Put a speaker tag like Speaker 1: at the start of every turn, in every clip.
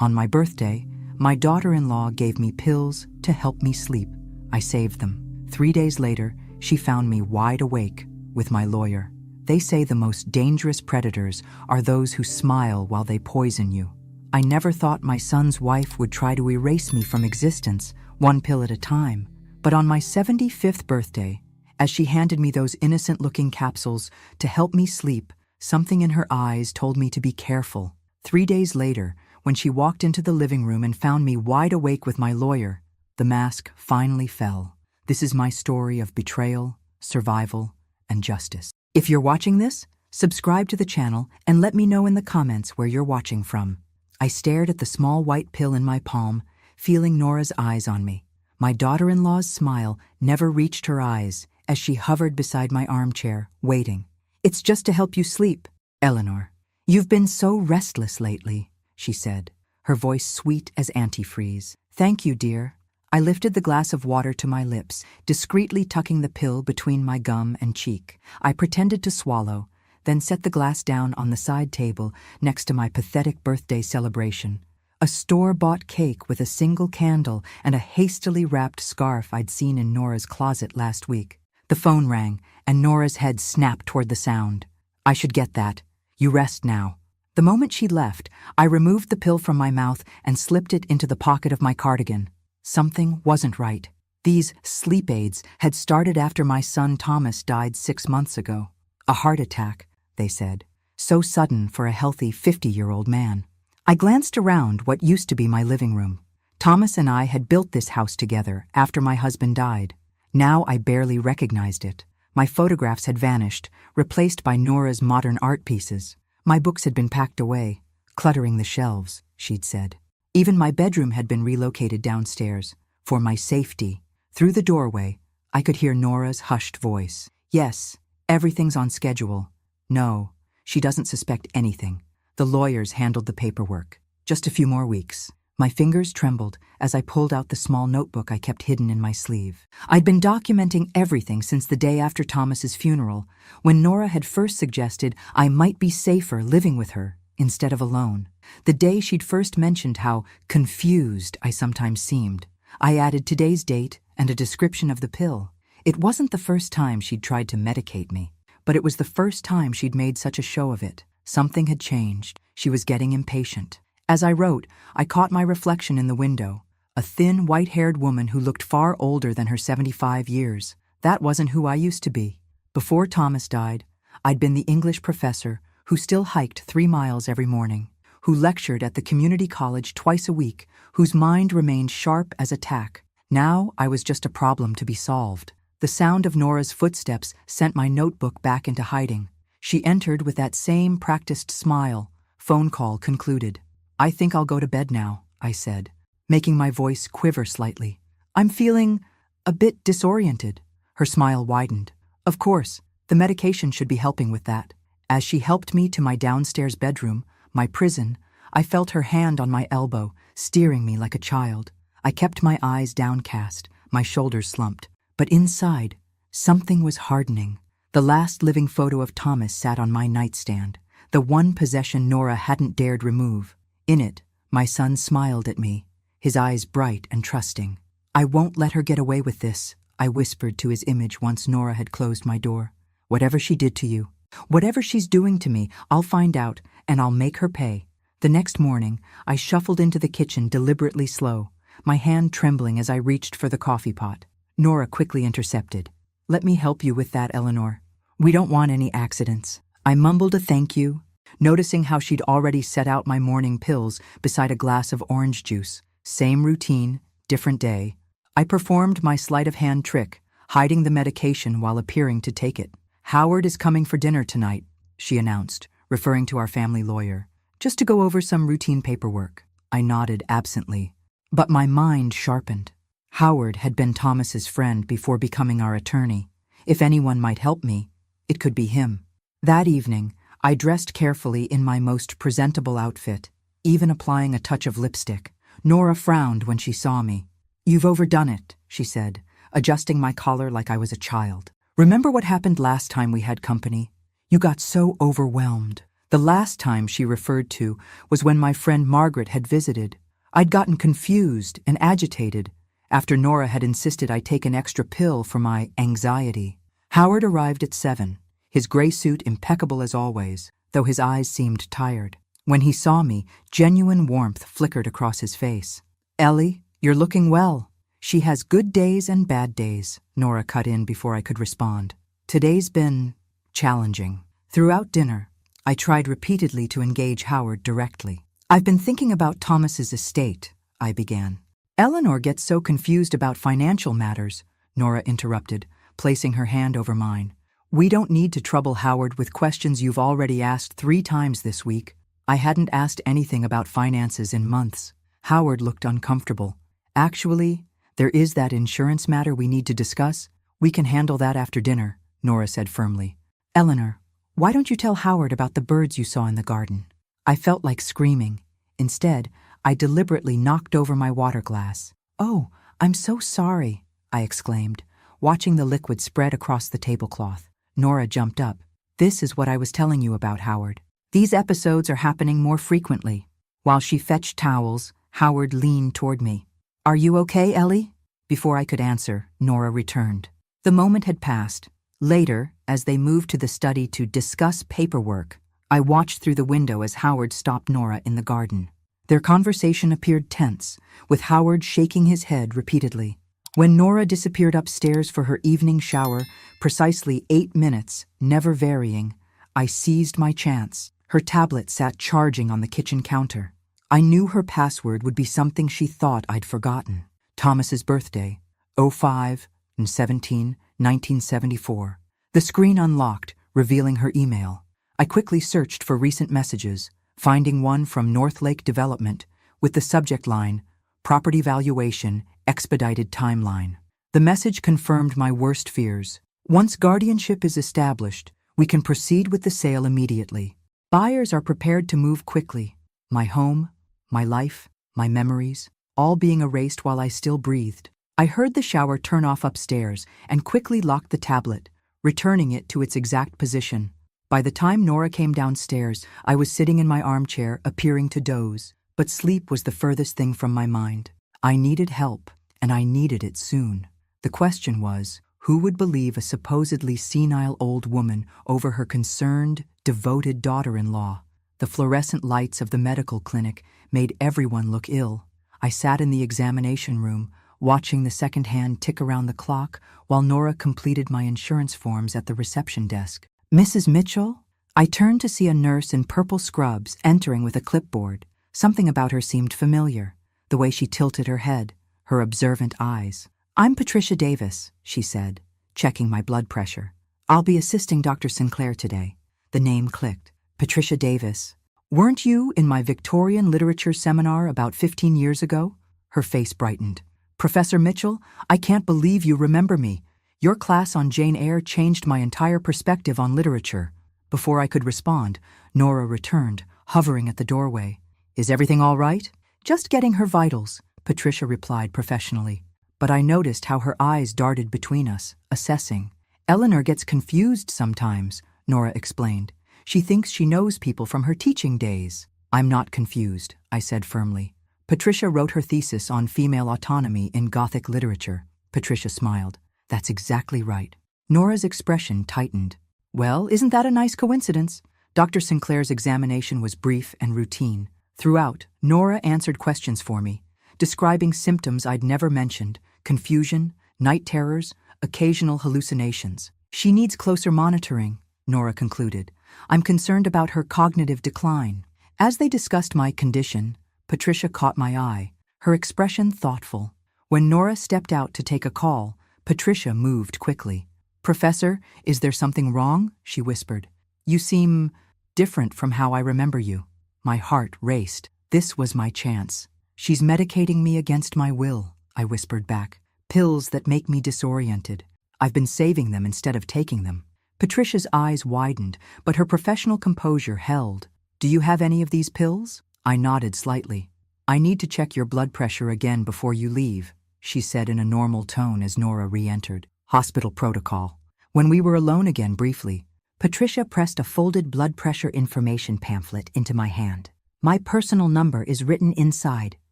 Speaker 1: On my birthday, my daughter-in-law gave me pills to help me sleep. I saved them. 3 days later, she found me wide awake with my lawyer. They say the most dangerous predators are those who smile while they poison you. I never thought my son's wife would try to erase me from existence, one pill at a time. But on my 75th birthday, as she handed me those innocent-looking capsules to help me sleep, something in her eyes told me to be careful. 3 days later, when she walked into the living room and found me wide awake with my lawyer, the mask finally fell. This is my story of betrayal, survival, and justice. If you're watching this, subscribe to the channel and let me know in the comments where you're watching from. I stared at the small white pill in my palm, feeling Nora's eyes on me. My daughter-in-law's smile never reached her eyes as she hovered beside my armchair, waiting. "It's just to help you sleep, Eleanor. You've been so restless lately," she said, her voice sweet as antifreeze. "Thank you, dear." I lifted the glass of water to my lips, discreetly tucking the pill between my gum and cheek. I pretended to swallow, then set the glass down on the side table next to my pathetic birthday celebration. A store-bought cake with a single candle and a hastily wrapped scarf I'd seen in Nora's closet last week. The phone rang, and Nora's head snapped toward the sound. "I should get that. You rest now." The moment she left, I removed the pill from my mouth and slipped it into the pocket of my cardigan. Something wasn't right. These sleep aids had started after my son Thomas died 6 months ago. A heart attack, they said. So sudden for a healthy 50-year-old man. I glanced around what used to be my living room. Thomas and I had built this house together after my husband died. Now I barely recognized it. My photographs had vanished, replaced by Nora's modern art pieces. My books had been packed away, cluttering the shelves, she'd said. Even my bedroom had been relocated downstairs, for my safety. Through the doorway, I could hear Nora's hushed voice. "Yes, everything's on schedule. No, she doesn't suspect anything. The lawyers handled the paperwork. Just a few more weeks." My fingers trembled as I pulled out the small notebook I kept hidden in my sleeve. I'd been documenting everything since the day after Thomas's funeral, when Nora had first suggested I might be safer living with her instead of alone. The day she'd first mentioned how confused I sometimes seemed. I added today's date and a description of the pill. It wasn't the first time she'd tried to medicate me, but it was the first time she'd made such a show of it. Something had changed. She was getting impatient. As I wrote, I caught my reflection in the window, a thin, white-haired woman who looked far older than her 75 years. That wasn't who I used to be. Before Thomas died, I'd been the English professor who still hiked 3 miles every morning, who lectured at the community college twice a week, whose mind remained sharp as a tack. Now I was just a problem to be solved. The sound of Nora's footsteps sent my notebook back into hiding. She entered with that same practiced smile. Phone call concluded. "I think I'll go to bed now," I said, making my voice quiver slightly. "I'm feeling a bit disoriented." Her smile widened. "Of course, the medication should be helping with that." As she helped me to my downstairs bedroom, my prison, I felt her hand on my elbow, steering me like a child. I kept my eyes downcast, my shoulders slumped. But inside, something was hardening. The last living photo of Thomas sat on my nightstand, the one possession Nora hadn't dared remove. In it, my son smiled at me, his eyes bright and trusting. "I won't let her get away with this," I whispered to his image once Nora had closed my door. "Whatever she did to you, whatever she's doing to me, I'll find out, and I'll make her pay." The next morning, I shuffled into the kitchen deliberately slow, my hand trembling as I reached for the coffee pot. Nora quickly intercepted. "Let me help you with that, Eleanor. We don't want any accidents." I mumbled a thank you, noticing how she'd already set out my morning pills beside a glass of orange juice. Same routine, different day. I performed my sleight-of-hand trick, hiding the medication while appearing to take it. "Howard is coming for dinner tonight," she announced, referring to our family lawyer. "Just to go over some routine paperwork." I nodded absently, but my mind sharpened. Howard had been Thomas's friend before becoming our attorney. If anyone might help me, it could be him. That evening, I dressed carefully in my most presentable outfit, even applying a touch of lipstick. Nora frowned when she saw me. "You've overdone it," she said, adjusting my collar like I was a child. "Remember what happened last time we had company? You got so overwhelmed." The last time she referred to was when my friend Margaret had visited. I'd gotten confused and agitated after Nora had insisted I take an extra pill for my anxiety. Howard arrived at 7, his gray suit impeccable as always, though his eyes seemed tired. When he saw me, genuine warmth flickered across his face. "Ellie, you're looking well." "She has good days and bad days," Nora cut in before I could respond. "Today's been challenging." Throughout dinner, I tried repeatedly to engage Howard directly. "I've been thinking about Thomas's estate," I began. "Eleanor gets so confused about financial matters," Nora interrupted, placing her hand over mine. "We don't need to trouble Howard with questions you've already asked 3 times this week." I hadn't asked anything about finances in months. Howard looked uncomfortable. "Actually, there is that insurance matter we need to discuss. We can handle that after dinner," Nora said firmly. "Eleanor, why don't you tell Howard about the birds you saw in the garden?" I felt like screaming. Instead, I deliberately knocked over my water glass. "Oh, I'm so sorry," I exclaimed, watching the liquid spread across the tablecloth. Nora jumped up. "This is what I was telling you about, Howard. These episodes are happening more frequently." While she fetched towels, Howard leaned toward me. "Are you okay, Ellie?" Before I could answer, Nora returned. The moment had passed. Later, as they moved to the study to discuss paperwork, I watched through the window as Howard stopped Nora in the garden. Their conversation appeared tense, with Howard shaking his head repeatedly. When Nora disappeared upstairs for her evening shower, precisely 8 minutes, never varying, I seized my chance. Her tablet sat charging on the kitchen counter. I knew her password would be something she thought I'd forgotten. Thomas's birthday, 05/17/1974. The screen unlocked, revealing her email. I quickly searched for recent messages, finding one from Northlake Development with the subject line, "Property Valuation, Expedited Timeline." The message confirmed my worst fears. "Once guardianship is established, we can proceed with the sale immediately. Buyers are prepared to move quickly. My home, my life, my memories, all being erased while I still breathed." I heard the shower turn off upstairs and quickly locked the tablet, returning it to its exact position. By the time Nora came downstairs, I was sitting in my armchair, appearing to doze, but sleep was the furthest thing from my mind. I needed help, and I needed it soon. The question was, who would believe a supposedly senile old woman over her concerned, devoted daughter-in-law? The fluorescent lights of the medical clinic made everyone look ill. I sat in the examination room, watching the second hand tick around the clock while Nora completed my insurance forms at the reception desk. "Mrs. Mitchell?" I turned to see a nurse in purple scrubs entering with a clipboard. Something about her seemed familiar, the way she tilted her head, her observant eyes. "I'm Patricia Davis," she said, checking my blood pressure. "I'll be assisting Dr. Sinclair today." The name clicked. Patricia Davis. "Weren't you in my Victorian literature seminar about 15 years ago?" Her face brightened. "Professor Mitchell, I can't believe you remember me. Your class on Jane Eyre changed my entire perspective on literature." Before I could respond, Nora returned, hovering at the doorway. "Is everything all right?" "Just getting her vitals," Patricia replied professionally. But I noticed how her eyes darted between us, assessing. "Eleanor gets confused sometimes," Nora explained. "She thinks she knows people from her teaching days." "I'm not confused," I said firmly. "Patricia wrote her thesis on female autonomy in Gothic literature." Patricia smiled. "That's exactly right." Nora's expression tightened. "Well, isn't that a nice coincidence?" Dr. Sinclair's examination was brief and routine. Throughout, Nora answered questions for me, describing symptoms I'd never mentioned: confusion, night terrors, occasional hallucinations. "She needs closer monitoring," Nora concluded. "I'm concerned about her cognitive decline." As they discussed my condition, Patricia caught my eye, her expression thoughtful. When Nora stepped out to take a call, Patricia moved quickly. "Professor, is there something wrong?" she whispered. "You seem different from how I remember you." My heart raced. This was my chance. "She's medicating me against my will," I whispered back. "Pills that make me disoriented. I've been saving them instead of taking them." Patricia's eyes widened, but her professional composure held. "Do you have any of these pills?" I nodded slightly. "I need to check your blood pressure again before you leave," she said in a normal tone as Nora re-entered. "Hospital protocol." When we were alone again briefly, Patricia pressed a folded blood pressure information pamphlet into my hand. My personal number is written inside.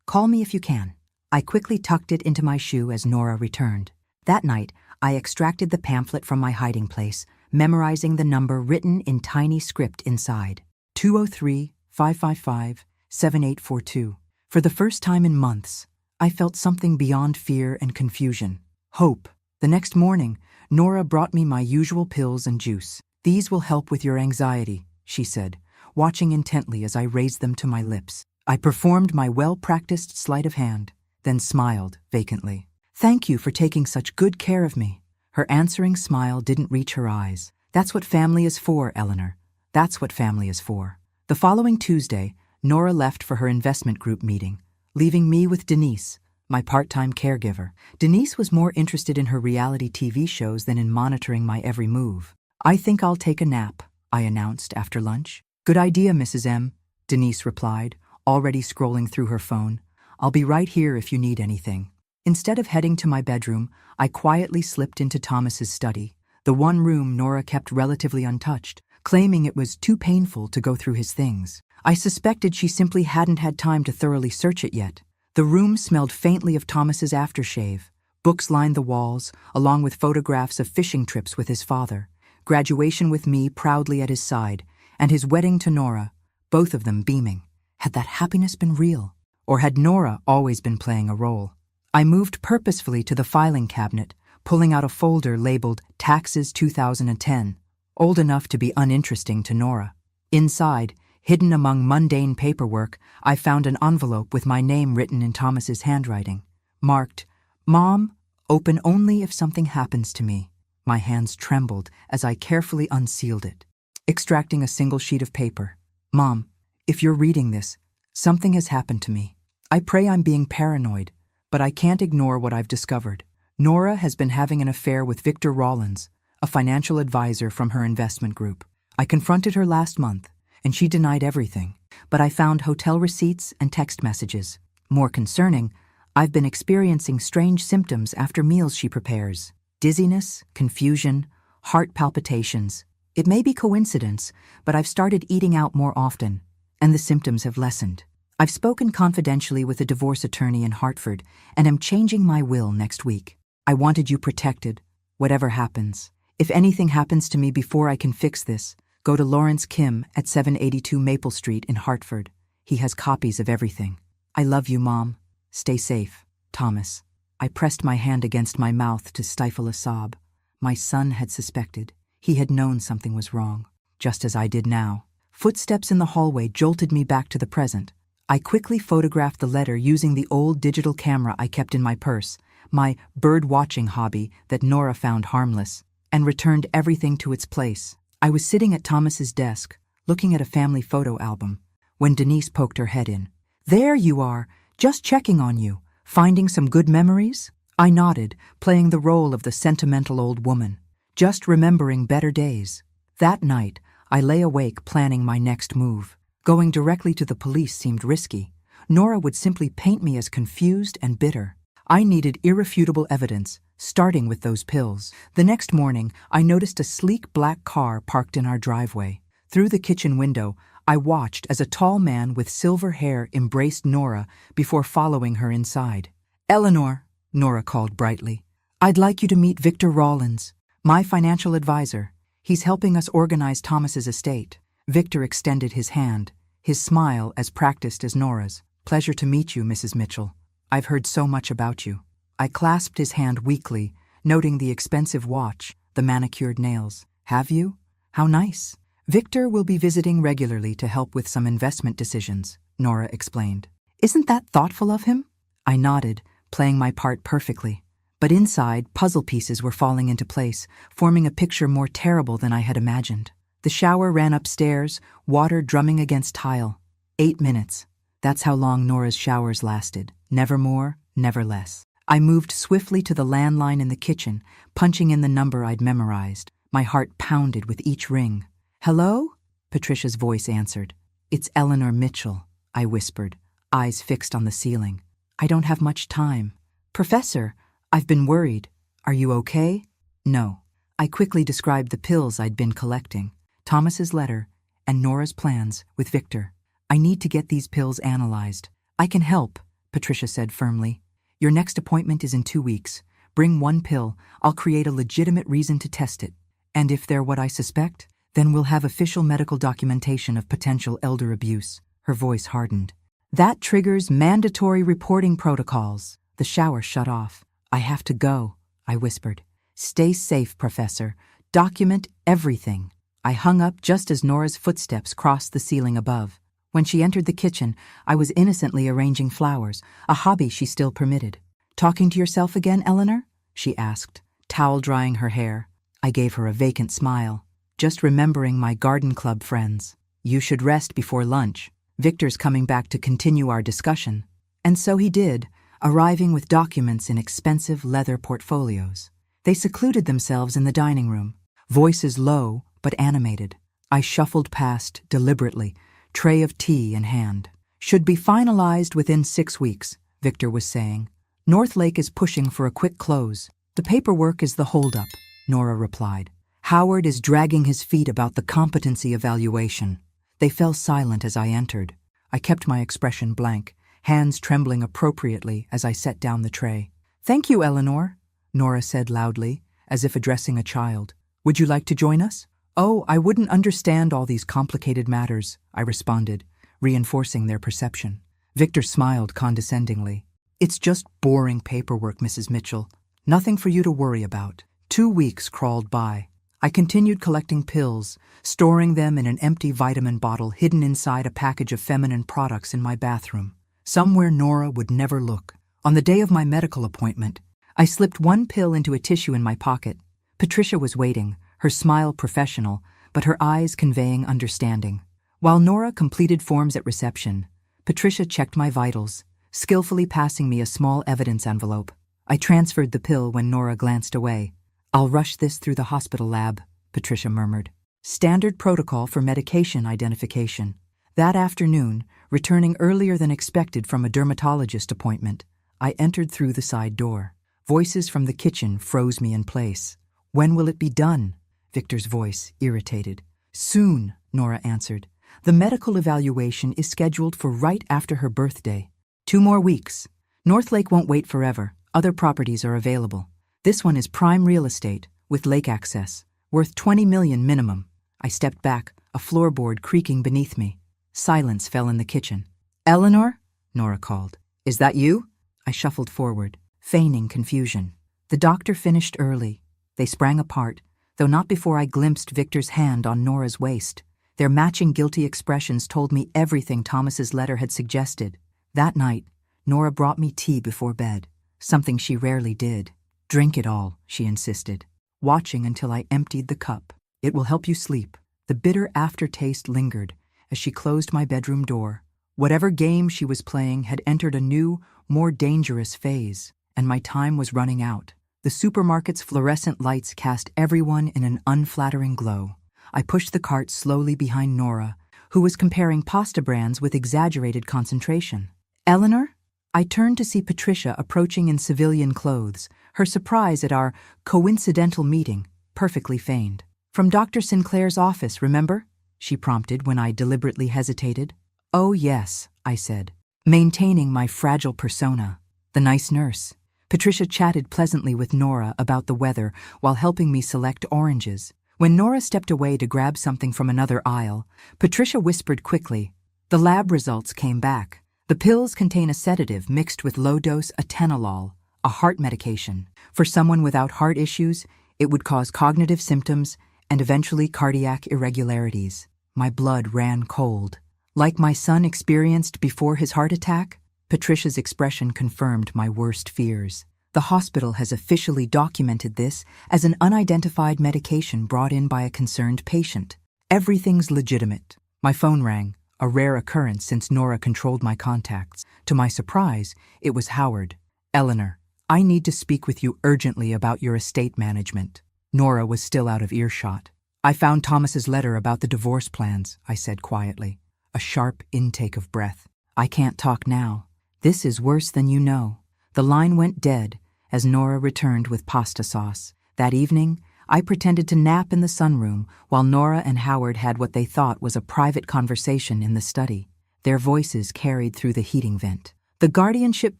Speaker 1: Call me if you can. I quickly tucked it into my shoe as Nora returned. That night, I extracted the pamphlet from my hiding place, memorizing the number written in tiny script inside. 203-555-7842. For the first time in months, I felt something beyond fear and confusion. Hope. The next morning, Nora brought me my usual pills and juice. "These will help with your anxiety," she said, watching intently as I raised them to my lips. I performed my well-practiced sleight of hand, then smiled vacantly. "Thank you for taking such good care of me." Her answering smile didn't reach her eyes. "That's what family is for, Eleanor. That's what family is for." The following Tuesday, Nora left for her investment group meeting, leaving me with Denise, my part-time caregiver. Denise was more interested in her reality TV shows than in monitoring my every move. "I think I'll take a nap," I announced after lunch. "Good idea, Mrs. M," Denise replied, already scrolling through her phone. "I'll be right here if you need anything." Instead of heading to my bedroom, I quietly slipped into Thomas's study, the one room Nora kept relatively untouched, claiming it was too painful to go through his things. I suspected she simply hadn't had time to thoroughly search it yet. The room smelled faintly of Thomas's aftershave. Books lined the walls, along with photographs of fishing trips with his father, graduation with me proudly at his side, and his wedding to Nora, both of them beaming. Had that happiness been real? Or had Nora always been playing a role? I moved purposefully to the filing cabinet, pulling out a folder labeled Taxes 2010, old enough to be uninteresting to Nora. Inside, hidden among mundane paperwork, I found an envelope with my name written in Thomas's handwriting, marked, "Mom, open only if something happens to me." My hands trembled as I carefully unsealed it, extracting a single sheet of paper. "Mom, if you're reading this, something has happened to me. I pray I'm being paranoid, but I can't ignore what I've discovered. Nora has been having an affair with Victor Rawlins, a financial advisor from her investment group. I confronted her last month, and she denied everything, but I found hotel receipts and text messages. More concerning, I've been experiencing strange symptoms after meals she prepares. Dizziness, confusion, heart palpitations. It may be coincidence, but I've started eating out more often, and the symptoms have lessened. I've spoken confidentially with a divorce attorney in Hartford and am changing my will next week. I wanted you protected, whatever happens. If anything happens to me before I can fix this, go to Lawrence Kim at 782 Maple Street in Hartford. He has copies of everything. I love you, Mom. Stay safe, Thomas. I pressed my hand against my mouth to stifle a sob. My son had suspected. He had known something was wrong, just as I did now. Footsteps in the hallway jolted me back to the present. I quickly photographed the letter using the old digital camera I kept in my purse, my bird-watching hobby that Nora found harmless, and returned everything to its place. I was sitting at Thomas's desk, looking at a family photo album, when Denise poked her head in. "There you are, just checking on you. Finding some good memories?" I nodded, playing the role of the sentimental old woman, just remembering better days. That night, I lay awake planning my next move. Going directly to the police seemed risky. Nora would simply paint me as confused and bitter. I needed irrefutable evidence, starting with those pills. The next morning, I noticed a sleek black car parked in our driveway. Through the kitchen window, I watched as a tall man with silver hair embraced Nora before following her inside. "Eleanor," Nora called brightly, "I'd like you to meet Victor Rawlins, my financial advisor. He's helping us organize Thomas's estate." Victor extended his hand, his smile as practiced as Nora's. "Pleasure to meet you, Mrs. Mitchell. I've heard so much about you." I clasped his hand weakly, noting the expensive watch, the manicured nails. "Have you? How nice." "Victor will be visiting regularly to help with some investment decisions," Nora explained. "Isn't that thoughtful of him?" I nodded, playing my part perfectly. But inside, puzzle pieces were falling into place, forming a picture more terrible than I had imagined. The shower ran upstairs, water drumming against tile. 8 minutes. That's how long Nora's showers lasted. Never more, never less. I moved swiftly to the landline in the kitchen, punching in the number I'd memorized. My heart pounded with each ring. "Hello?" Patricia's voice answered. "It's Eleanor Mitchell," I whispered, eyes fixed on the ceiling. "I don't have much time." "Professor, I've been worried. Are you okay?" "No. I quickly described the pills I'd been collecting, Thomas's letter, and Nora's plans with Victor. I need to get these pills analyzed. I can help, Patricia said firmly. Your next appointment is in 2 weeks. Bring 1 pill. I'll create a legitimate reason to test it. And if they're what I suspect, then we'll have official medical documentation of potential elder abuse. Her voice hardened. That triggers mandatory reporting protocols. The shower shut off. I have to go, I whispered. Stay safe, Professor. Document everything. I hung up just as Nora's footsteps crossed the ceiling above. When she entered the kitchen, I was innocently arranging flowers, a hobby she still permitted. Talking to yourself again, Eleanor? She asked, towel drying her hair. I gave her a vacant smile. Just remembering my garden club friends. You should rest before lunch. Victor's coming back to continue our discussion. And so he did, arriving with documents in expensive leather portfolios. They secluded themselves in the dining room, voices low but animated. I shuffled past deliberately, tray of tea in hand. Should be finalized within 6 weeks, Victor was saying. Northlake is pushing for a quick close. The paperwork is the holdup, Nora replied. Howard is dragging his feet about the competency evaluation. They fell silent as I entered. I kept my expression blank, hands trembling appropriately as I set down the tray. Thank you, Eleanor, Nora said loudly, as if addressing a child. Would you like to join us? Oh, I wouldn't understand all these complicated matters, I responded, reinforcing their perception. Victor smiled condescendingly. It's just boring paperwork, Mrs. Mitchell. Nothing for you to worry about. 2 weeks crawled by. I continued collecting pills, storing them in an empty vitamin bottle hidden inside a package of feminine products in my bathroom, somewhere Nora would never look. On the day of my medical appointment, I slipped 1 pill into a tissue in my pocket. Patricia was waiting, her smile professional, but her eyes conveying understanding. While Nora completed forms at reception, Patricia checked my vitals, skillfully passing me a small evidence envelope. I transferred the pill when Nora glanced away. I'll rush this through the hospital lab, Patricia murmured. Standard protocol for medication identification. That afternoon, returning earlier than expected from a dermatologist appointment, I entered through the side door. Voices from the kitchen froze me in place. When will it be done? Victor's voice irritated. Soon, Nora answered. The medical evaluation is scheduled for right after her birthday. 2 more weeks. Northlake won't wait forever. Other properties are available. This one is prime real estate, with lake access, worth $20 million minimum. I stepped back, a floorboard creaking beneath me. Silence fell in the kitchen. Eleanor? Nora called. Is that you? I shuffled forward, feigning confusion. The doctor finished early. They sprang apart, though not before I glimpsed Victor's hand on Nora's waist. Their matching guilty expressions told me everything Thomas's letter had suggested. That night, Nora brought me tea before bed, something she rarely did. Drink it all, she insisted, watching until I emptied the cup. It will help you sleep. The bitter aftertaste lingered as she closed my bedroom door. Whatever game she was playing had entered a new, more dangerous phase, and my time was running out. The supermarket's fluorescent lights cast everyone in an unflattering glow. I pushed the cart slowly behind Nora, who was comparing pasta brands with exaggerated concentration. Eleanor? I turned to see Patricia approaching in civilian clothes, her surprise at our coincidental meeting, perfectly feigned. From Dr. Sinclair's office, remember? She prompted when I deliberately hesitated. Oh yes, I said, maintaining my fragile persona. The nice nurse. Patricia chatted pleasantly with Nora about the weather while helping me select oranges. When Nora stepped away to grab something from another aisle, Patricia whispered quickly. The lab results came back. The pills contain a sedative mixed with low-dose atenolol, a heart medication. For someone without heart issues, it would cause cognitive symptoms and eventually cardiac irregularities. My blood ran cold. Like my son experienced before his heart attack? Patricia's expression confirmed my worst fears. The hospital has officially documented this as an unidentified medication brought in by a concerned patient. Everything's legitimate. My phone rang, a rare occurrence since Nora controlled my contacts. To my surprise, it was Howard. Eleanor, I need to speak with you urgently about your estate management. Nora was still out of earshot. I found Thomas's letter about the divorce plans, I said quietly. A sharp intake of breath. I can't talk now. This is worse than you know. The line went dead as Nora returned with pasta sauce. That evening, I pretended to nap in the sunroom while Nora and Howard had what they thought was a private conversation in the study. Their voices carried through the heating vent. "The guardianship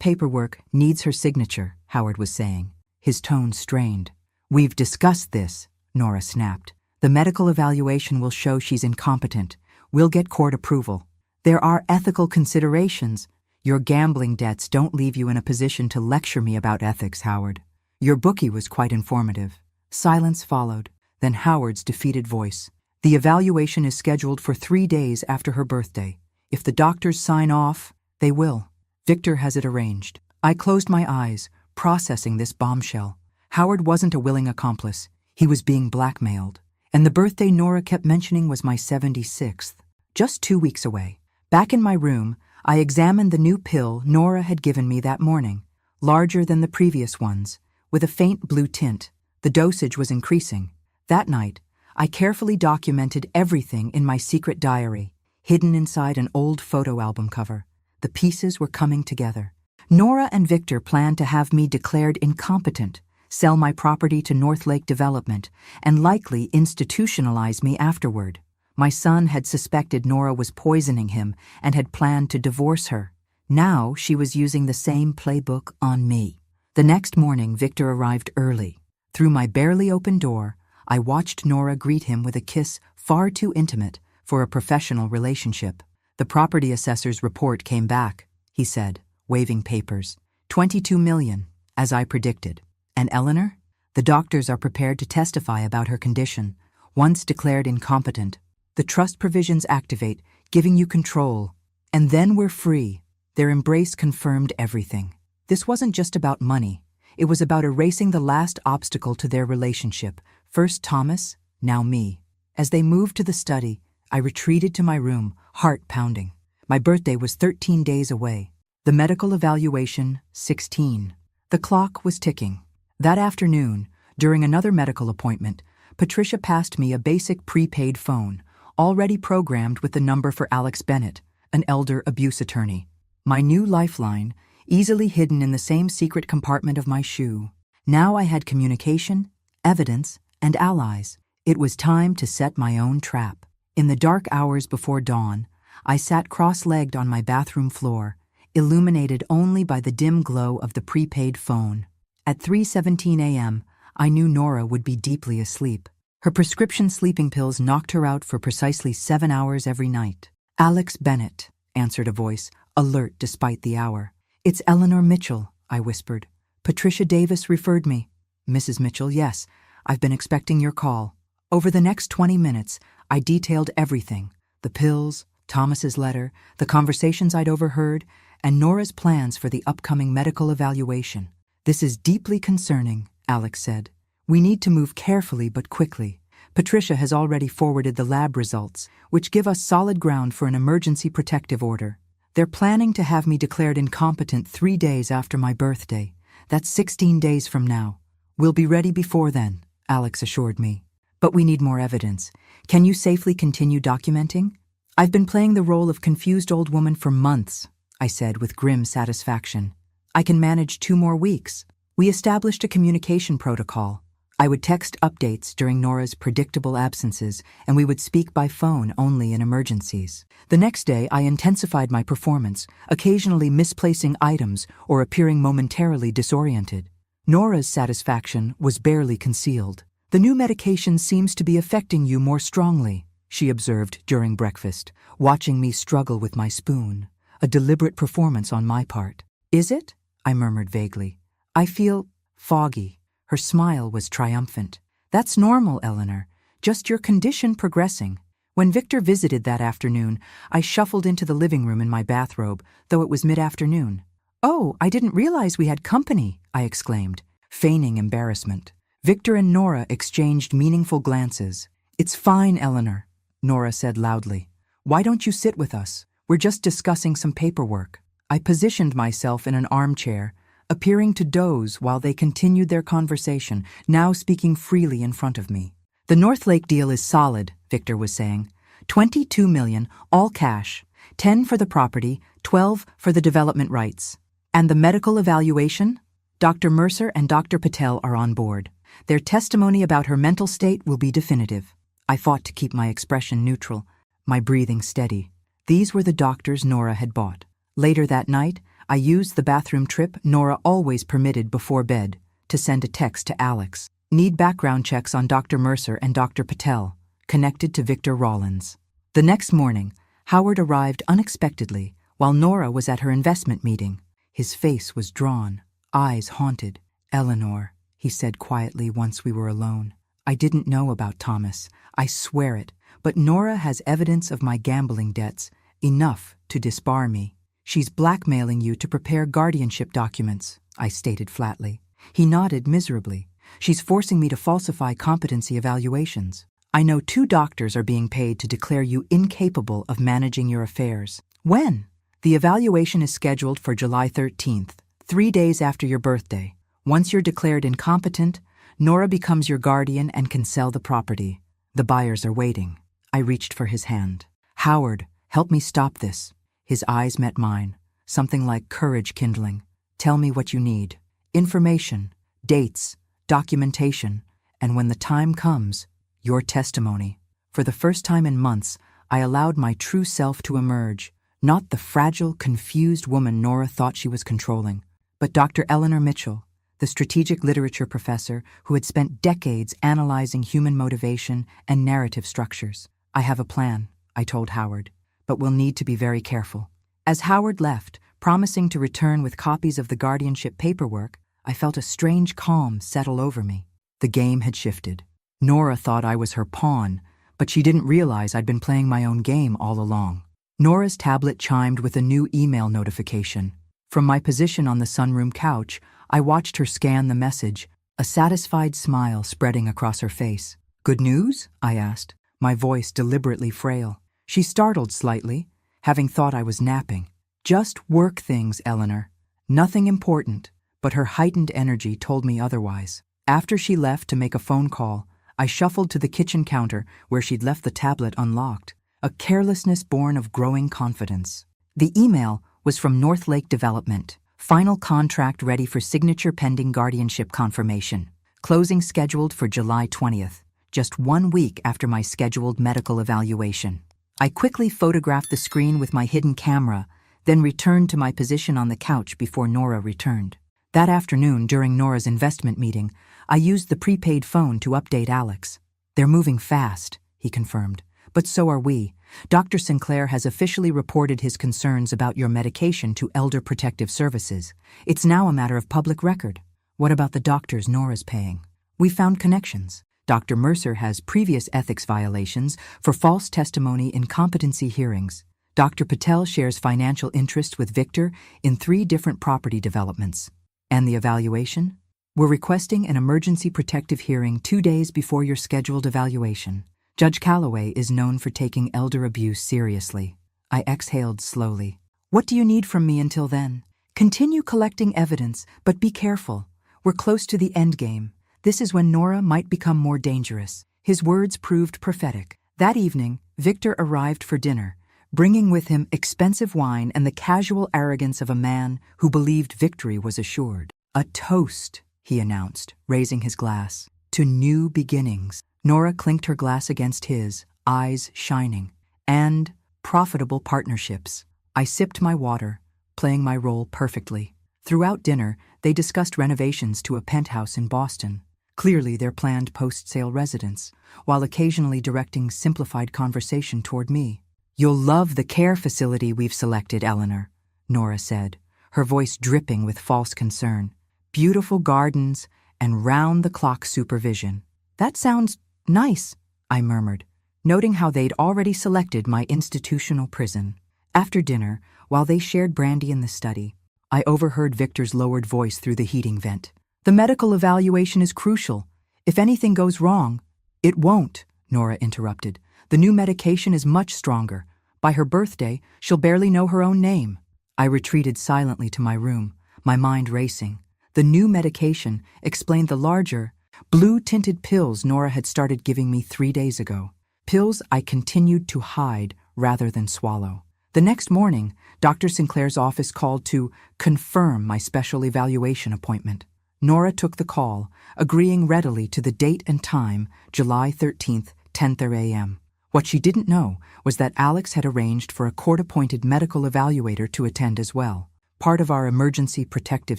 Speaker 1: paperwork needs her signature," Howard was saying, his tone strained. "We've discussed this," Nora snapped. "The medical evaluation will show she's incompetent. We'll get court approval. There are ethical considerations. Your gambling debts don't leave you in a position to lecture me about ethics, Howard. Your bookie was quite informative." Silence followed, then Howard's defeated voice. "The evaluation is scheduled for 3 days after her birthday. If the doctors sign off, they will. Victor has it arranged." I closed my eyes, processing this bombshell. Howard wasn't a willing accomplice. He was being blackmailed. And the birthday Nora kept mentioning was my 76th, just 2 weeks away. Back in my room, I examined the new pill Nora had given me that morning, larger than the previous ones, with a faint blue tint. The dosage was increasing. That night, I carefully documented everything in my secret diary, hidden inside an old photo album cover. The pieces were coming together. Nora and Victor planned to have me declared incompetent, sell my property to Northlake Development, and likely institutionalize me afterward. My son had suspected Nora was poisoning him and had planned to divorce her. Now she was using the same playbook on me. The next morning, Victor arrived early. Through my barely open door, I watched Nora greet him with a kiss far too intimate for a professional relationship. "The property assessor's report came back," he said, waving papers. 22 million, as I predicted. "And Eleanor? The doctors are prepared to testify about her condition. Once declared incompetent, the trust provisions activate, giving you control. And then we're free." Their embrace confirmed everything. This wasn't just about money. It was about erasing the last obstacle to their relationship. First Thomas, now me. As they moved to the study, I retreated to my room, heart pounding. My birthday was 13 days away. The medical evaluation, 16. The clock was ticking. That afternoon, during another medical appointment, Patricia passed me a basic prepaid phone, already programmed with the number for Alex Bennett, an elder abuse attorney. My new lifeline, easily hidden in the same secret compartment of my shoe. Now I had communication, evidence, and allies. It was time to set my own trap. In the dark hours before dawn, I sat cross-legged on my bathroom floor, illuminated only by the dim glow of the prepaid phone. At 3:17 a.m., I knew Nora would be deeply asleep. Her prescription sleeping pills knocked her out for precisely 7 hours every night. "Alex Bennett," answered a voice, alert despite the hour. "It's Eleanor Mitchell," I whispered. "Patricia Davis referred me." "Mrs. Mitchell, yes. I've been expecting your call." Over the next 20 minutes, I detailed everything. The pills, Thomas's letter, the conversations I'd overheard, and Nora's plans for the upcoming medical evaluation. "This is deeply concerning," Alex said. "We need to move carefully but quickly. Patricia has already forwarded the lab results, which give us solid ground for an emergency protective order. They're planning to have me declared incompetent 3 days after my birthday. That's 16 days from now. We'll be ready before then," Alex assured me. "But we need more evidence. Can you safely continue documenting?" "I've been playing the role of confused old woman for months," I said with grim satisfaction. "I can manage 2 more weeks." We established a communication protocol. I would text updates during Nora's predictable absences, and we would speak by phone only in emergencies. The next day, I intensified my performance, occasionally misplacing items or appearing momentarily disoriented. Nora's satisfaction was barely concealed. "The new medication seems to be affecting you more strongly," she observed during breakfast, watching me struggle with my spoon. A deliberate performance on my part. "Is it?" I murmured vaguely. "I feel foggy." Her smile was triumphant. "That's normal, Eleanor. Just your condition progressing." When Victor visited that afternoon, I shuffled into the living room in my bathrobe, though it was mid-afternoon. "Oh, I didn't realize we had company," I exclaimed, feigning embarrassment. Victor and Nora exchanged meaningful glances. "It's fine, Eleanor," Nora said loudly. "Why don't you sit with us? We're just discussing some paperwork." I positioned myself in an armchair, appearing to doze while they continued their conversation, now speaking freely in front of me. "The Northlake deal is solid," Victor was saying. 22 million, all cash. 10 for the property, 12 for the development rights. And the medical evaluation? Dr. Mercer and Dr. Patel are on board. Their testimony about her mental state will be definitive. I fought to keep my expression neutral, my breathing steady. These were the doctors Nora had bought. Later that night, I used the bathroom trip Nora always permitted before bed to send a text to Alex. Need background checks on Dr. Mercer and Dr. Patel, connected to Victor Rollins. The next morning, Howard arrived unexpectedly while Nora was at her investment meeting. His face was drawn, eyes haunted. "Eleanor," he said quietly once we were alone, "I didn't know about Thomas, I swear it, but Nora has evidence of my gambling debts, enough to disbar me. She's blackmailing you to prepare guardianship documents," I stated flatly. He nodded miserably. "She's forcing me to falsify competency evaluations. I know 2 doctors are being paid to declare you incapable of managing your affairs." "When?" "The evaluation is scheduled for July 13th, 3 days after your birthday. Once you're declared incompetent, Nora becomes your guardian and can sell the property. The buyers are waiting." I reached for his hand. "Howard, help me stop this." His eyes met mine, something like courage kindling. "Tell me what you need. Information, dates, documentation, and when the time comes, your testimony." For the first time in months, I allowed my true self to emerge, not the fragile, confused woman Nora thought she was controlling, but Dr. Eleanor Mitchell, the strategic literature professor who had spent decades analyzing human motivation and narrative structures. "I have a plan," I told Howard, "but we'll need to be very careful." As Howard left, promising to return with copies of the guardianship paperwork, I felt a strange calm settle over me. The game had shifted. Nora thought I was her pawn, but she didn't realize I'd been playing my own game all along. Nora's tablet chimed with a new email notification. From my position on the sunroom couch, I watched her scan the message, a satisfied smile spreading across her face. "Good news?" I asked, my voice deliberately frail. She startled slightly, having thought I was napping. "Just work things, Eleanor. Nothing important," but her heightened energy told me otherwise. After she left to make a phone call, I shuffled to the kitchen counter where she'd left the tablet unlocked, a carelessness born of growing confidence. The email was from North Lake Development. Final contract ready for signature pending guardianship confirmation. Closing scheduled for July 20th, just 1 week after my scheduled medical evaluation. I quickly photographed the screen with my hidden camera, then returned to my position on the couch before Nora returned. That afternoon, during Nora's investment meeting, I used the prepaid phone to update Alex. "They're moving fast," he confirmed. "But so are we. Dr. Sinclair has officially reported his concerns about your medication to Elder Protective Services. It's now a matter of public record." "What about the doctors Nora's paying?" "We found connections. Dr. Mercer has previous ethics violations for false testimony in competency hearings. Dr. Patel shares financial interest with Victor in 3 different property developments. And the evaluation? We're requesting an emergency protective hearing 2 days before your scheduled evaluation. Judge Calloway is known for taking elder abuse seriously." I exhaled slowly. "What do you need from me until then?" "Continue collecting evidence, but be careful. We're close to the end game. This is when Nora might become more dangerous." His words proved prophetic. That evening, Victor arrived for dinner, bringing with him expensive wine and the casual arrogance of a man who believed victory was assured. "A toast," he announced, raising his glass, "to new beginnings." Nora clinked her glass against his, eyes shining. "And profitable partnerships." I sipped my water, playing my role perfectly. Throughout dinner, they discussed renovations to a penthouse in Boston, clearly their planned post-sale residence, while occasionally directing simplified conversation toward me. "You'll love the care facility we've selected, Eleanor," Nora said, her voice dripping with false concern. "Beautiful gardens and round-the-clock supervision." "That sounds nice," I murmured, noting how they'd already selected my institutional prison. After dinner, while they shared brandy in the study, I overheard Victor's lowered voice through the heating vent. "The medical evaluation is crucial. If anything goes wrong—" "It won't," Nora interrupted. "The new medication is much stronger. By her birthday, she'll barely know her own name." I retreated silently to my room, my mind racing. The new medication explained the larger, blue-tinted pills Nora had started giving me 3 days ago. Pills I continued to hide rather than swallow. The next morning, Dr. Sinclair's office called to confirm my special evaluation appointment. Nora took the call, agreeing readily to the date and time, July 13th, 10:30 a.m. What she didn't know was that Alex had arranged for a court-appointed medical evaluator to attend as well, part of our emergency protective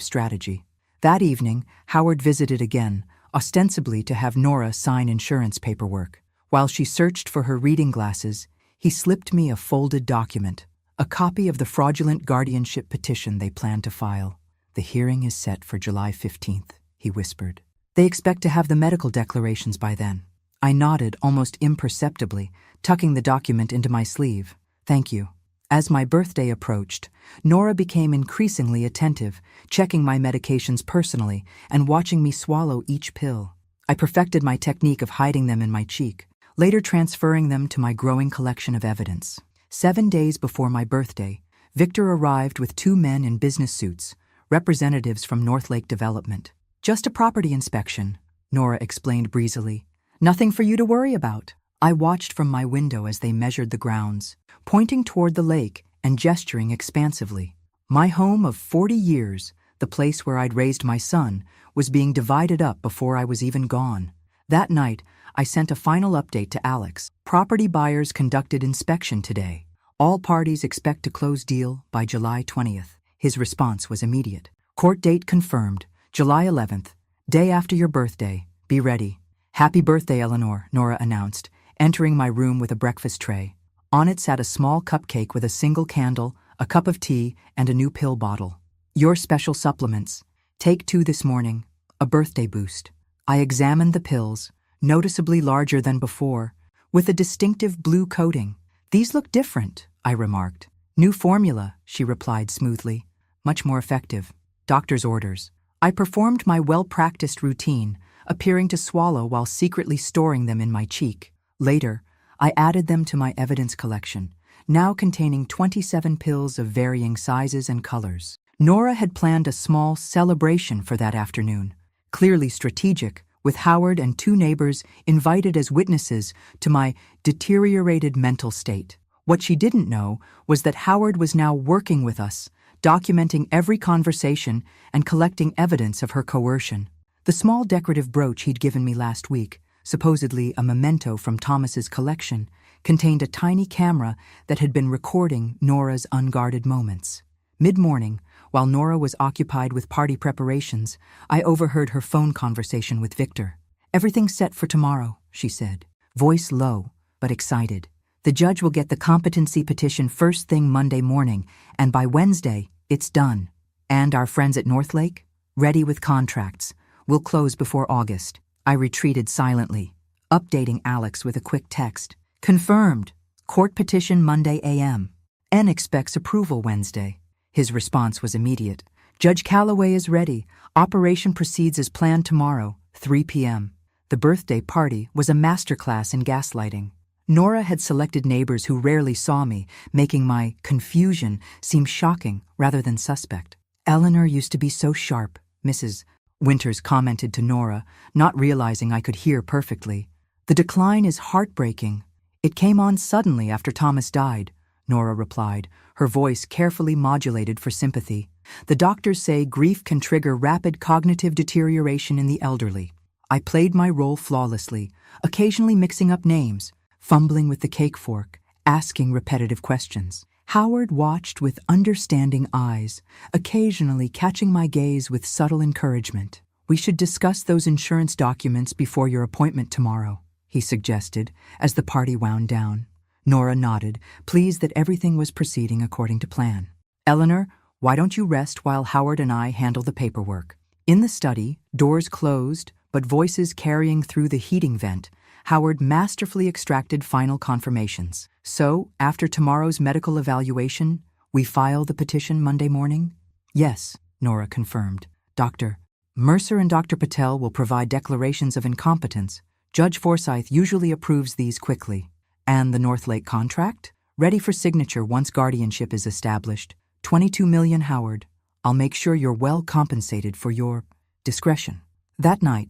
Speaker 1: strategy. That evening, Howard visited again, ostensibly to have Nora sign insurance paperwork. While she searched for her reading glasses, he slipped me a folded document, a copy of the fraudulent guardianship petition they planned to file. "The hearing is set for July 15th, he whispered. "They expect to have the medical declarations by then." I nodded almost imperceptibly, tucking the document into my sleeve. "Thank you." As my birthday approached, Nora became increasingly attentive, checking my medications personally and watching me swallow each pill. I perfected my technique of hiding them in my cheek, later transferring them to my growing collection of evidence. 7 days before my birthday, Victor arrived with 2 men in business suits, representatives from Northlake Development. "Just a property inspection," Nora explained breezily. "Nothing for you to worry about." I watched from my window as they measured the grounds, pointing toward the lake and gesturing expansively. My home of 40 years, the place where I'd raised my son, was being divided up before I was even gone. That night, I sent a final update to Alex. "Property buyers conducted inspection today. All parties expect to close deal by July 20th. His response was immediate. "Court date confirmed, July 11th, day after your birthday. Be ready." "Happy birthday, Eleanor," Nora announced, entering my room with a breakfast tray. On it sat a small cupcake with a single candle, a cup of tea, and a new pill bottle. "Your special supplements. Take 2 this morning. A birthday boost." I examined the pills, noticeably larger than before, with a distinctive blue coating. "These look different," I remarked. "New formula," she replied smoothly. "Much more effective. Doctor's orders." I performed my well-practiced routine, appearing to swallow while secretly storing them in my cheek. Later, I added them to my evidence collection, now containing 27 pills of varying sizes and colors. Nora had planned a small celebration for that afternoon, clearly strategic, with Howard and 2 neighbors invited as witnesses to my deteriorated mental state. What she didn't know was that Howard was now working with us, documenting every conversation and collecting evidence of her coercion. The small decorative brooch he'd given me last week, supposedly a memento from Thomas's collection, contained a tiny camera that had been recording Nora's unguarded moments. Mid-morning, while Nora was occupied with party preparations, I overheard her phone conversation with Victor. "Everything's set for tomorrow," she said, voice low but excited. "The judge will get the competency petition first thing Monday morning, and by Wednesday, it's done. And our friends at Northlake? Ready with contracts. We'll close before August." I retreated silently, updating Alex with a quick text. "Confirmed. Court petition Monday a.m. N expects approval Wednesday." His response was immediate. "Judge Calloway is ready. Operation proceeds as planned tomorrow, 3 p.m. The birthday party was a masterclass in gaslighting. Nora had selected neighbors who rarely saw me, making my confusion seem shocking rather than suspect. "Eleanor used to be so sharp," Mrs. Winters commented to Nora, not realizing I could hear perfectly. "The decline is heartbreaking. It came on suddenly after Thomas died," Nora replied, her voice carefully modulated for sympathy. "The doctors say grief can trigger rapid cognitive deterioration in the elderly." I played my role flawlessly, occasionally mixing up names, fumbling with the cake fork, asking repetitive questions. Howard watched with understanding eyes, occasionally catching my gaze with subtle encouragement. "We should discuss those insurance documents before your appointment tomorrow," he suggested as the party wound down. Nora nodded, pleased that everything was proceeding according to plan. "Eleanor, why don't you rest while Howard and I handle the paperwork?" In the study, doors closed, but voices carrying through the heating vent, Howard masterfully extracted final confirmations. "So, after tomorrow's medical evaluation, we file the petition Monday morning?" "Yes," Nora confirmed. "Dr. Mercer and Dr. Patel will provide declarations of incompetence. Judge Forsyth usually approves these quickly." "And the Northlake contract?" "Ready for signature once guardianship is established. 22 million, Howard. I'll make sure you're well compensated for your discretion." That night,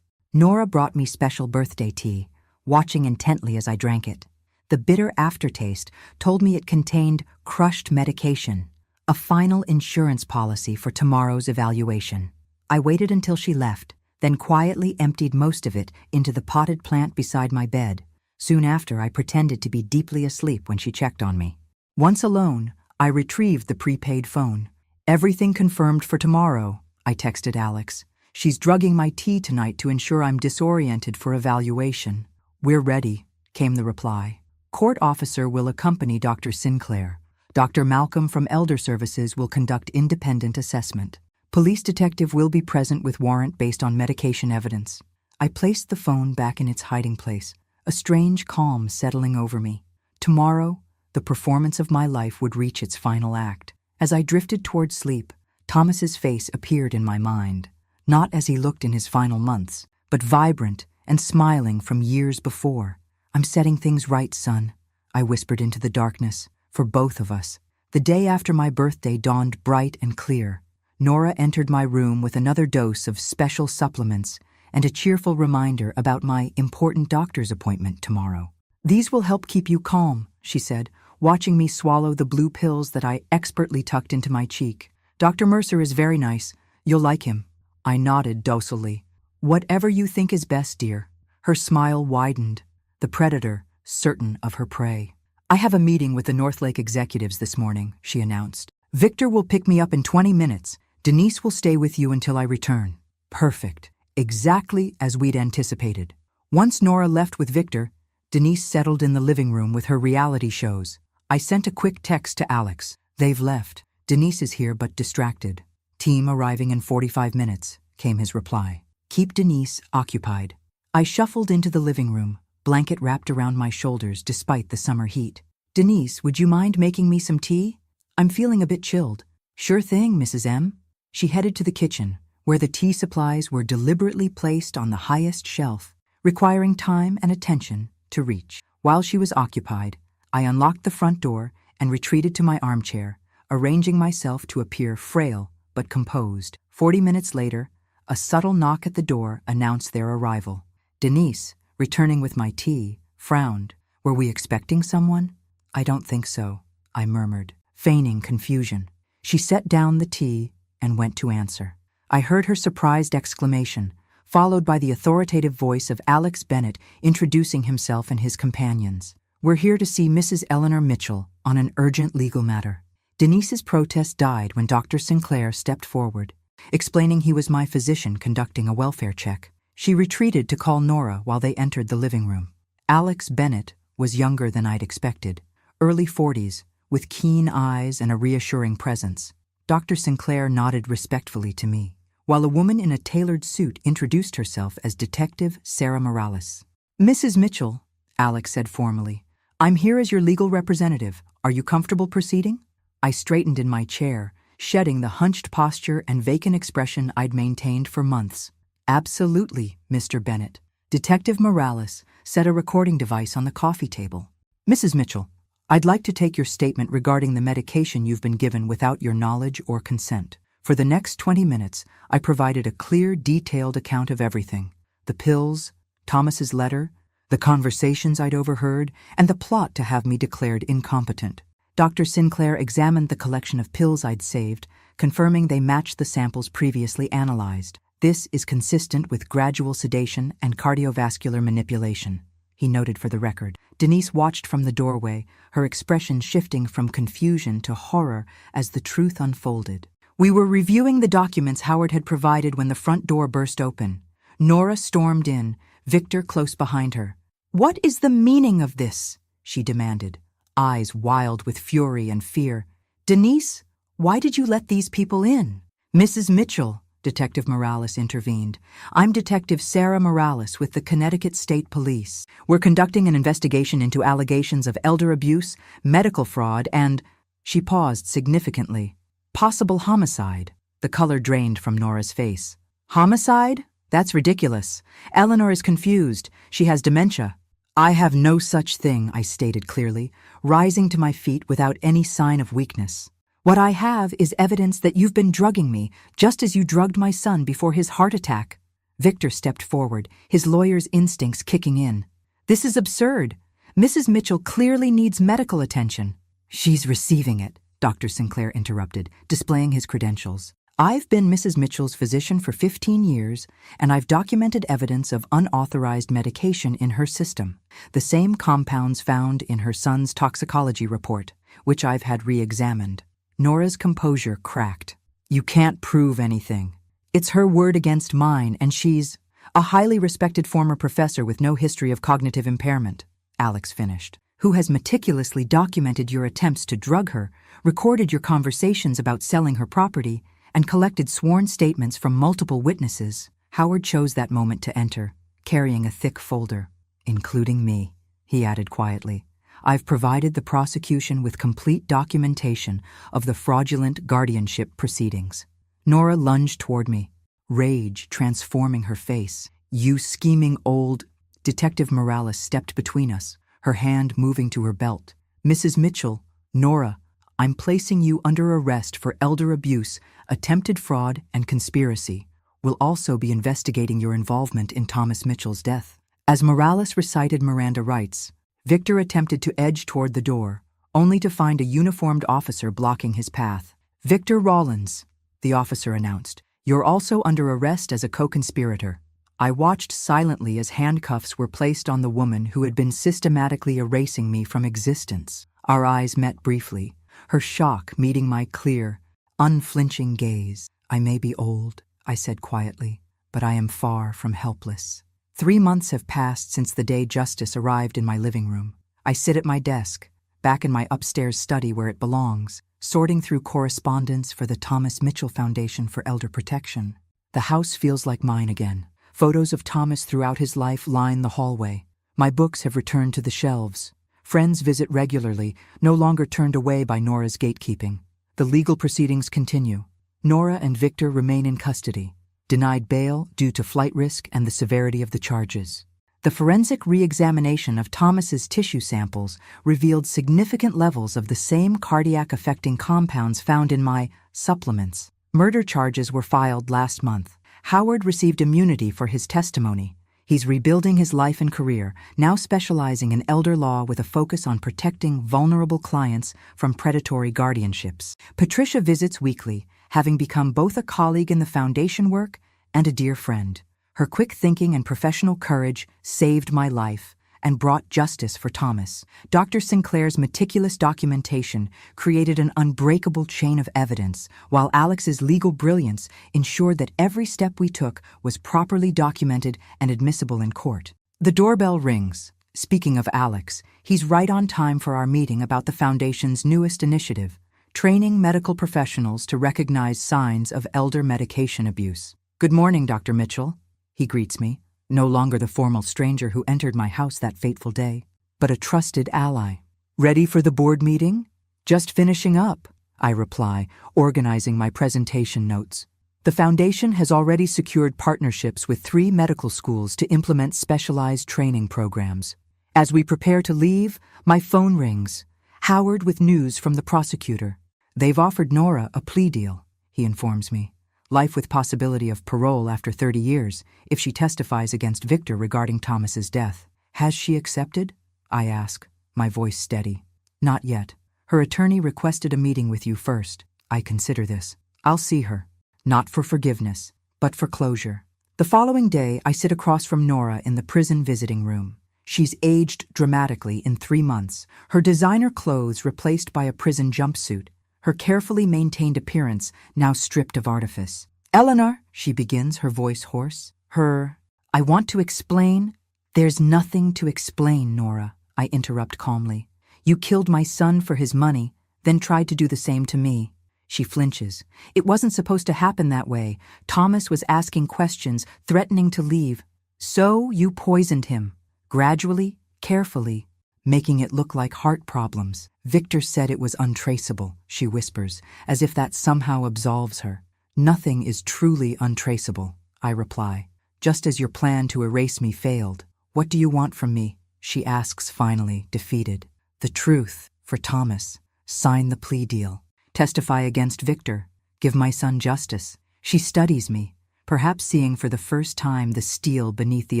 Speaker 1: Nora brought me special birthday tea, watching intently as I drank it. The bitter aftertaste told me it contained crushed medication, a final insurance policy for tomorrow's evaluation. I waited until she left, then quietly emptied most of it into the potted plant beside my bed. Soon after, I pretended to be deeply asleep when she checked on me. Once alone, I retrieved the prepaid phone. "Everything confirmed for tomorrow," I texted Alex. "She's drugging my tea tonight to ensure I'm disoriented for evaluation." "We're ready," came the reply. "Court officer will accompany Dr. Sinclair. Dr. Malcolm from Elder Services will conduct independent assessment. Police detective will be present with warrant based on medication evidence." I placed the phone back in its hiding place, a strange calm settling over me. Tomorrow, the performance of my life would reach its final act. As I drifted toward sleep, Thomas's face appeared in my mind, not as he looked in his final months, but vibrant and smiling from years before. "I'm setting things right, son," I whispered into the darkness, "for both of us." The day after my birthday dawned bright and clear. Nora entered my room with another dose of special supplements and a cheerful reminder about my important doctor's appointment tomorrow. "These will help keep you calm," she said, watching me swallow the blue pills that I expertly tucked into my cheek. "Dr. Mercer is very nice. You'll like him." I nodded docilely. "Whatever you think is best, dear." Her smile widened, the predator certain of her prey. "I have a meeting with the Northlake executives this morning," she announced. "Victor will pick me up in 20 minutes. Denise will stay with you until I return." Perfect. Exactly as we'd anticipated. Once Nora left with Victor, Denise settled in the living room with her reality shows. I sent a quick text to Alex. "They've left. Denise is here but distracted. Team arriving in 45 minutes, came his reply. "Keep Denise occupied." I shuffled into the living room, blanket wrapped around my shoulders despite the summer heat. "Denise, would you mind making me some tea? I'm feeling a bit chilled." "Sure thing, Mrs. M." She headed to the kitchen, where the tea supplies were deliberately placed on the highest shelf, requiring time and attention to reach. While she was occupied, I unlocked the front door and retreated to my armchair, arranging myself to appear frail but composed. 40 minutes later, a subtle knock at the door announced their arrival. Denise, returning with my tea, frowned. "Were we expecting someone?" "I don't think so," I murmured, feigning confusion. She set down the tea and went to answer. I heard her surprised exclamation, followed by the authoritative voice of Alex Bennett introducing himself and his companions. "We're here to see Mrs. Eleanor Mitchell on an urgent legal matter." Denise's protest died when Dr. Sinclair stepped forward, explaining he was my physician conducting a welfare check. She retreated to call Nora while they entered the living room. Alex Bennett was younger than I'd expected, early 40s, with keen eyes and a reassuring presence. Dr. Sinclair nodded respectfully to me, while a woman in a tailored suit introduced herself as Detective Sarah Morales. "Mrs. Mitchell," Alex said formally, "I'm here as your legal representative. Are you comfortable proceeding?" I straightened in my chair, shedding the hunched posture and vacant expression I'd maintained for months. "Absolutely, Mr. Bennett." Detective Morales set a recording device on the coffee table. "Mrs. Mitchell, I'd like to take your statement regarding the medication you've been given without your knowledge or consent. For the next 20 minutes, I provided a clear, detailed account of everything. The pills, Thomas's letter, the conversations I'd overheard, and the plot to have me declared incompetent. Dr. Sinclair examined the collection of pills I'd saved, confirming they matched the samples previously analyzed. This is consistent with gradual sedation and cardiovascular manipulation, he noted for the record. Denise watched from the doorway, her expression shifting from confusion to horror as the truth unfolded. We were reviewing the documents Howard had provided when the front door burst open. Nora stormed in, Victor close behind her. "What is the meaning of this?" she demanded, eyes wild with fury and fear. "Denise, why did you let these people in?" "Mrs. Mitchell," Detective Morales intervened. "I'm Detective Sarah Morales with the Connecticut State Police. We're conducting an investigation into allegations of elder abuse, medical fraud, and—" She paused significantly. "Possible homicide." The color drained from Nora's face. "Homicide? That's ridiculous. Eleanor is confused. She has dementia." "I have no such thing," I stated clearly, rising to my feet without any sign of weakness. "What I have is evidence that you've been drugging me, just as you drugged my son before his heart attack." Victor stepped forward, his lawyer's instincts kicking in. "This is absurd. Mrs. Mitchell clearly needs medical attention." "She's receiving it," Dr. Sinclair interrupted, displaying his credentials. I've been Mrs. Mitchell's physician for 15 years, and I've documented evidence of unauthorized medication in her system, the same compounds found in her son's toxicology report, which I've had re-examined. Nora's composure cracked. You can't prove anything. It's her word against mine, and she's a highly respected former professor with no history of cognitive impairment, Alex finished, who has meticulously documented your attempts to drug her, recorded your conversations about selling her property, and collected sworn statements from multiple witnesses. Howard chose that moment to enter, carrying a thick folder. Including me, he added quietly. I've provided the prosecution with complete documentation of the fraudulent guardianship proceedings. Nora lunged toward me, rage transforming her face. You scheming old... Detective Morales stepped between us, her hand moving to her belt. Mrs. Mitchell, Nora, I'm placing you under arrest for elder abuse, attempted fraud, and conspiracy. We'll also be investigating your involvement in Thomas Mitchell's death. As Morales recited Miranda rights, Victor attempted to edge toward the door, only to find a uniformed officer blocking his path. Victor Rollins, the officer announced, you're also under arrest as a co-conspirator. I watched silently as handcuffs were placed on the woman who had been systematically erasing me from existence. Our eyes met briefly, her shock meeting my clear, unflinching gaze. I may be old, I said quietly, but I am far from helpless. 3 months have passed since the day justice arrived in my living room. I sit at my desk, back in my upstairs study where it belongs, sorting through correspondence for the Thomas Mitchell Foundation for Elder Protection. The house feels like mine again. Photos of Thomas throughout his life line the hallway. My books have returned to the shelves. Friends visit regularly, no longer turned away by Nora's gatekeeping. The legal proceedings continue. Nora and Victor remain in custody, denied bail due to flight risk and the severity of the charges. The forensic re-examination of Thomas's tissue samples revealed significant levels of the same cardiac-affecting compounds found in my supplements. Murder charges were filed last month. Howard received immunity for his testimony. He's rebuilding his life and career, now specializing in elder law with a focus on protecting vulnerable clients from predatory guardianships. Patricia visits weekly, having become both a colleague in the foundation work and a dear friend. Her quick thinking and professional courage saved my life and brought justice for Thomas. Dr. Sinclair's meticulous documentation created an unbreakable chain of evidence, while Alex's legal brilliance ensured that every step we took was properly documented and admissible in court. The doorbell rings. Speaking of Alex, he's right on time for our meeting about the Foundation's newest initiative, training medical professionals to recognize signs of elder medication abuse. Good morning, Dr. Mitchell, he greets me. No longer the formal stranger who entered my house that fateful day, but a trusted ally. Ready for the board meeting? Just finishing up, I reply, organizing my presentation notes. The Foundation has already secured partnerships with 3 medical schools to implement specialized training programs. As we prepare to leave, my phone rings. Howard with news from the prosecutor. They've offered Nora a plea deal, he informs me. Life with possibility of parole after 30 years if she testifies against Victor regarding Thomas's death. Has she accepted? I ask, my voice steady. Not yet. Her attorney requested a meeting with you first. I consider this. I'll see her. Not for forgiveness, but for closure. The following day, I sit across from Nora in the prison visiting room. She's aged dramatically in 3 months, her designer clothes replaced by a prison jumpsuit, her carefully maintained appearance now stripped of artifice. Eleanor, she begins, her voice hoarse. I want to explain. There's nothing to explain, Nora, I interrupt calmly. You killed my son for his money, then tried to do the same to me. She flinches. It wasn't supposed to happen that way. Thomas was asking questions, threatening to leave. So you poisoned him, gradually, carefully, making it look like heart problems. Victor said it was untraceable, she whispers, as if that somehow absolves her. Nothing is truly untraceable, I reply. Just as your plan to erase me failed. What do you want from me? She asks finally, defeated. The truth, for Thomas. Sign the plea deal. Testify against Victor. Give my son justice. She studies me, perhaps seeing for the first time the steel beneath the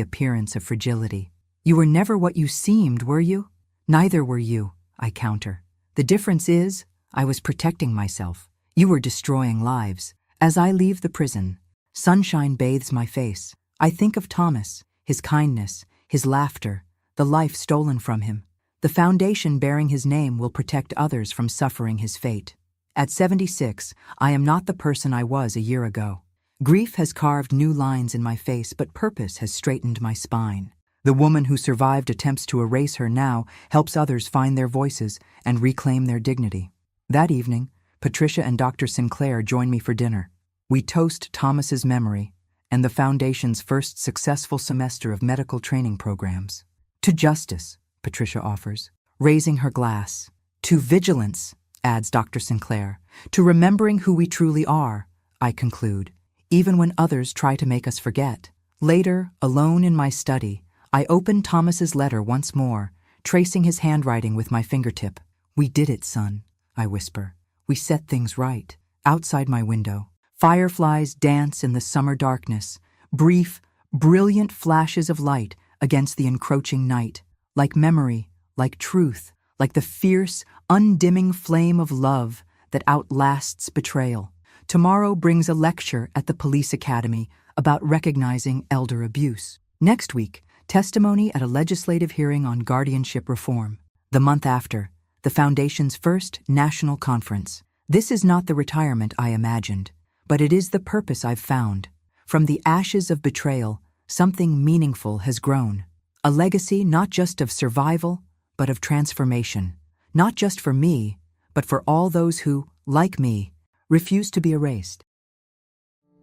Speaker 1: appearance of fragility. You were never what you seemed, were you? Neither were you, I counter. The difference is, I was protecting myself. You were destroying lives. As I leave the prison, sunshine bathes my face. I think of Thomas, his kindness, his laughter, the life stolen from him. The foundation bearing his name will protect others from suffering his fate. At 76, I am not the person I was a year ago. Grief has carved new lines in my face, but purpose has straightened my spine. The woman who survived attempts to erase her now helps others find their voices and reclaim their dignity. That evening, Patricia and Dr. Sinclair join me for dinner. We toast Thomas's memory and the Foundation's first successful semester of medical training programs. To justice, Patricia offers, raising her glass. To vigilance, adds Dr. Sinclair. To remembering who we truly are, I conclude, even when others try to make us forget. Later, alone in my study, I open Thomas's letter once more, tracing his handwriting with my fingertip. "We did it, son," I whisper. "We set things right." Outside my window, fireflies dance in the summer darkness, brief, brilliant flashes of light against the encroaching night, like memory, like truth, like the fierce, undimming flame of love that outlasts betrayal. Tomorrow brings a lecture at the police academy about recognizing elder abuse. Next week, testimony at a legislative hearing on guardianship reform. The month after, the Foundation's first national conference. This is not the retirement I imagined, but it is the purpose I've found. From the ashes of betrayal, something meaningful has grown. A legacy not just of survival, but of transformation. Not just for me, but for all those who, like me, refuse to be erased.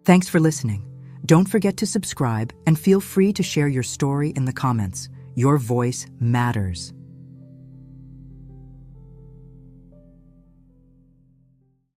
Speaker 1: Thanks for listening. Don't forget to subscribe and feel free to share your story in the comments. Your voice matters.